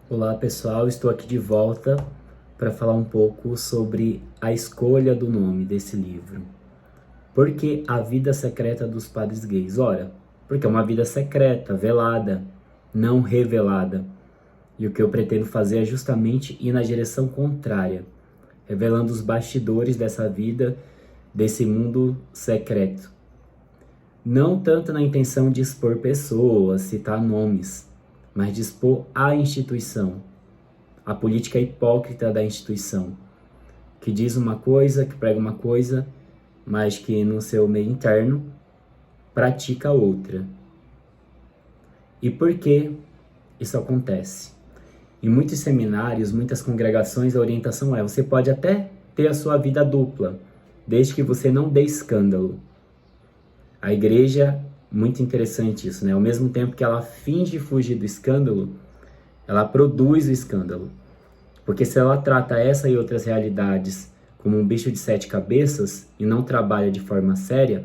Olá pessoal, estou aqui de volta para falar um pouco sobre a escolha do nome desse livro. Por que a vida secreta dos padres gays? Ora, porque é uma vida secreta, velada, não revelada. E o que eu pretendo fazer é justamente ir na direção contrária, revelando os bastidores dessa vida, desse mundo secreto. Não tanto na intenção de expor pessoas, citar nomes, mas de expor a instituição, a política hipócrita da instituição, que diz uma coisa, que prega uma coisa, mas que no seu meio interno pratica outra. E por que isso acontece? Em muitos seminários, muitas congregações, a orientação é: você pode até ter a sua vida dupla, desde que você não dê escândalo. A igreja, muito interessante isso, né? Ao mesmo tempo que ela finge fugir do escândalo, ela produz o escândalo. Porque se ela trata essa e outras realidades como um bicho de 7 cabeças e não trabalha de forma séria,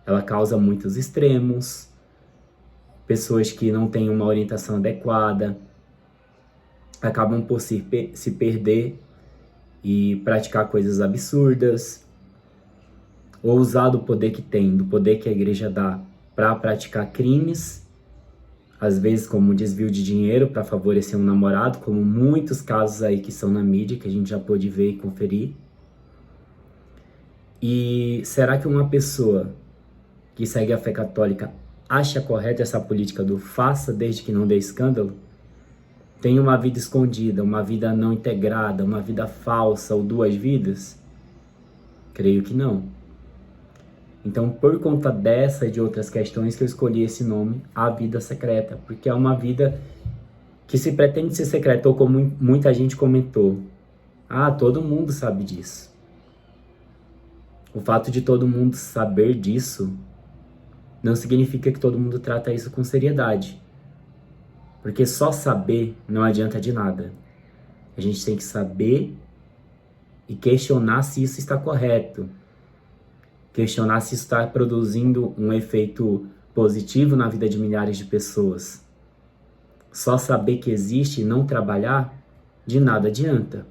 ela causa muitos extremos, pessoas que não têm uma orientação adequada, acabam por se perder e praticar coisas absurdas, ou usar do poder que tem, do poder que a igreja dá para praticar crimes, às vezes como desvio de dinheiro para favorecer um namorado, como muitos casos aí que são na mídia, que a gente já pôde ver e conferir. E será que uma pessoa que segue a fé católica acha correta essa política do faça desde que não dê escândalo? Tem uma vida escondida, uma vida não integrada, uma vida falsa ou duas vidas? Creio que não. Então, por conta dessa e de outras questões que eu escolhi esse nome, A Vida Secreta, porque é uma vida que se pretende ser secreta, ou como muita gente comentou, todo mundo sabe disso. O fato de todo mundo saber disso não significa que todo mundo trata isso com seriedade, porque só saber não adianta de nada. A gente tem que saber e questionar se isso está correto, questionar se está produzindo um efeito positivo na vida de milhares de pessoas. Só saber que existe e não trabalhar, de nada adianta.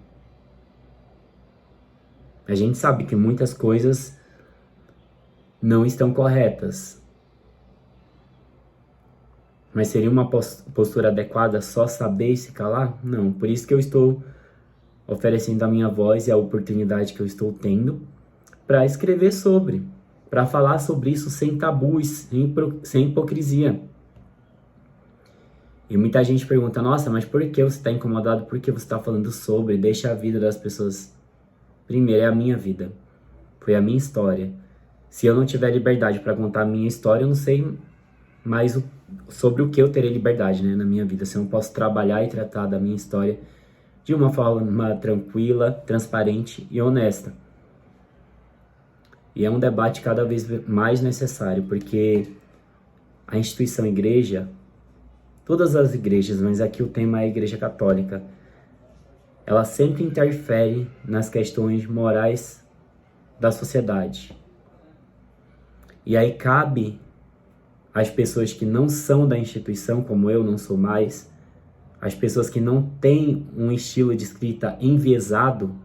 A gente sabe que muitas coisas não estão corretas. Mas seria uma postura adequada só saber e se calar? Não. Por isso que eu estou oferecendo a minha voz e a oportunidade que eu estou tendo para escrever sobre, para falar sobre isso sem tabus, sem hipocrisia. E muita gente pergunta: nossa, mas por que você está incomodado? Por que você está falando sobre? Deixa a vida das pessoas. Primeiro, é a minha vida. Foi a minha história. Se eu não tiver liberdade para contar a minha história, eu não sei mais sobre o que eu terei liberdade, né, na minha vida. Se eu não posso trabalhar e tratar da minha história de uma forma tranquila, transparente e honesta. E é um debate cada vez mais necessário, porque a instituição igreja, todas as igrejas, mas aqui o tema é a Igreja Católica, ela sempre interfere nas questões morais da sociedade. E aí cabe às pessoas que não são da instituição, como eu não sou mais, as pessoas que não têm um estilo de escrita enviesado,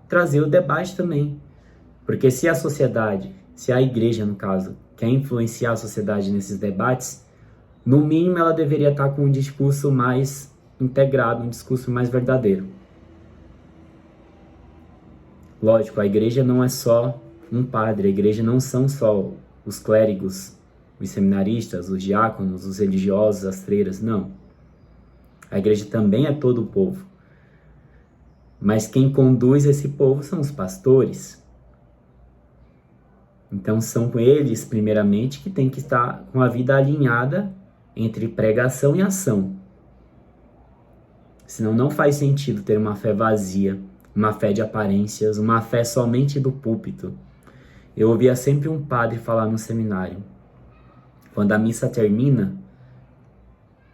trazer o debate também. Porque se a sociedade, se a igreja, no caso, quer influenciar a sociedade nesses debates, no mínimo ela deveria estar com um discurso mais integrado, um discurso mais verdadeiro. Lógico, a igreja não é só um padre, a igreja não são só os clérigos, os seminaristas, os diáconos, os religiosos, as freiras, não. A igreja também é todo o povo. Mas quem conduz esse povo são os pastores. Então são eles, primeiramente, que tem que estar com a vida alinhada entre pregação e ação. Senão não faz sentido ter uma fé vazia, uma fé de aparências, uma fé somente do púlpito. Eu ouvia sempre um padre falar no seminário: quando a missa termina,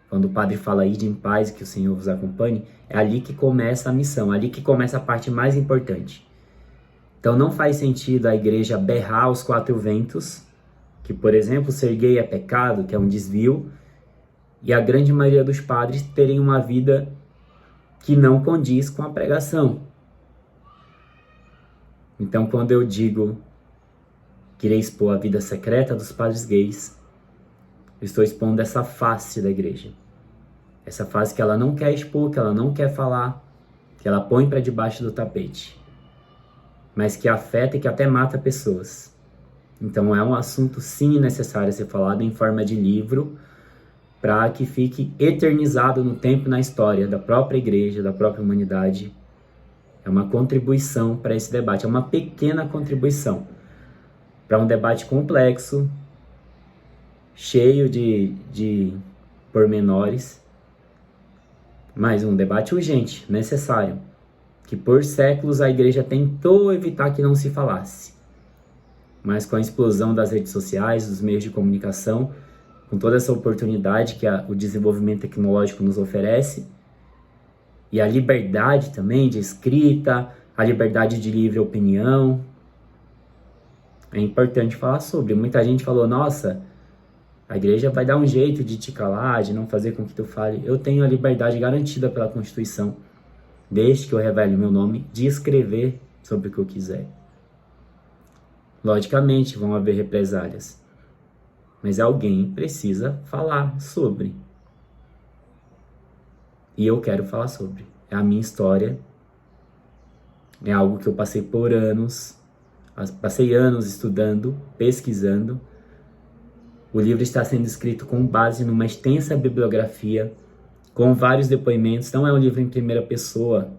quando o padre fala ide em paz, que o Senhor vos acompanhe, é ali que começa a missão, ali que começa a parte mais importante. Então não faz sentido a igreja berrar aos quatro ventos que, por exemplo, ser gay é pecado, que é um desvio, e a grande maioria dos padres terem uma vida que não condiz com a pregação. Então, quando eu digo que irei expor a vida secreta dos padres gays, eu estou expondo essa face da igreja. Essa face que ela não quer expor, que ela não quer falar, que ela põe para debaixo do tapete, mas que afeta e que até mata pessoas. Então é um assunto sim necessário ser falado em forma de livro, para que fique eternizado no tempo e na história da própria igreja, da própria humanidade. É uma contribuição para esse debate, é uma pequena contribuição para um debate complexo, cheio de pormenores, mas um debate urgente, necessário, que por séculos a igreja tentou evitar que não se falasse. Mas com a explosão das redes sociais, dos meios de comunicação, com toda essa oportunidade que o desenvolvimento tecnológico nos oferece, e a liberdade também de escrita, a liberdade de livre opinião, é importante falar sobre. Muita gente falou, nossa, a igreja vai dar um jeito de te calar, de não fazer com que tu fale. Eu tenho a liberdade garantida pela Constituição, desde que eu revele meu nome, de escrever sobre o que eu quiser. Logicamente vão haver represálias, mas alguém precisa falar sobre. E eu quero falar sobre. É a minha história, é algo que eu passei por anos, passei anos estudando, pesquisando. O livro está sendo escrito com base numa extensa bibliografia, com vários depoimentos. Não é um livro em primeira pessoa.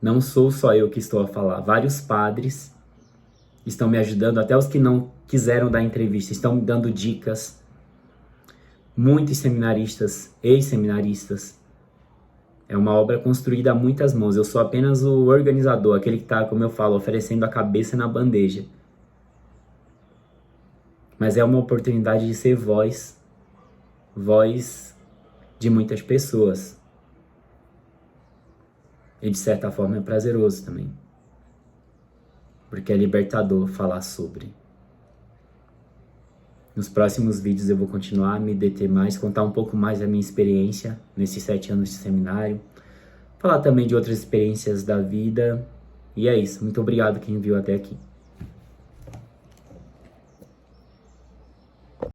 Não sou só eu que estou a falar. Vários padres estão me ajudando, até os que não quiseram dar entrevista, estão me dando dicas. Muitos seminaristas, ex-seminaristas. É uma obra construída a muitas mãos. Eu sou apenas o organizador, aquele que está, como eu falo, oferecendo a cabeça na bandeja. Mas é uma oportunidade de ser voz de muitas pessoas. E de certa forma é prazeroso também. Porque é libertador falar sobre. Nos próximos vídeos eu vou continuar a me deter mais, contar um pouco mais da minha experiência nesses 7 anos de seminário. Falar também de outras experiências da vida. E é isso. Muito obrigado quem viu até aqui.